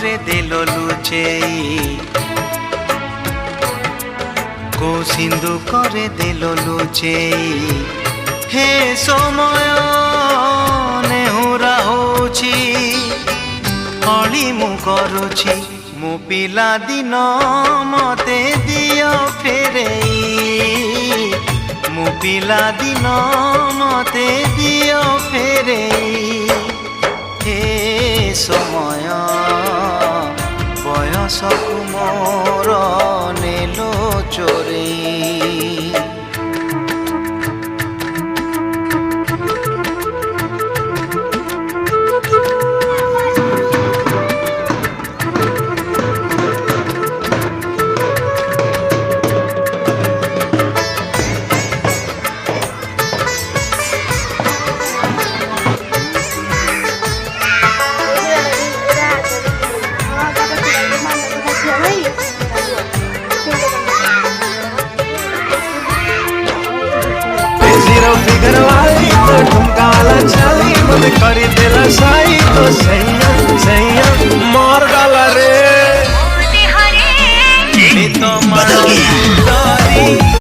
করে দিল লুচেই, কো সিন্ধু করে দিল লুচেই। হে সময় ନେହୁରା ହଉଛି, ଅଳି ମୁଁ କରୁଛି, ମୋ ପିଲା ଦିନ ମତେ ଦିଅ ଫେରେଇ, ମୋ ପିଲା ଦିନ ମତେ ଦିଅ ଫେରେଇ। ହେ ସମୟ ବୟସକୁ ମୋର ନେଲ ଚୋରେଇ। फिगर वाली तो ठुमका वाला चली, मन करी दिल साई तो सही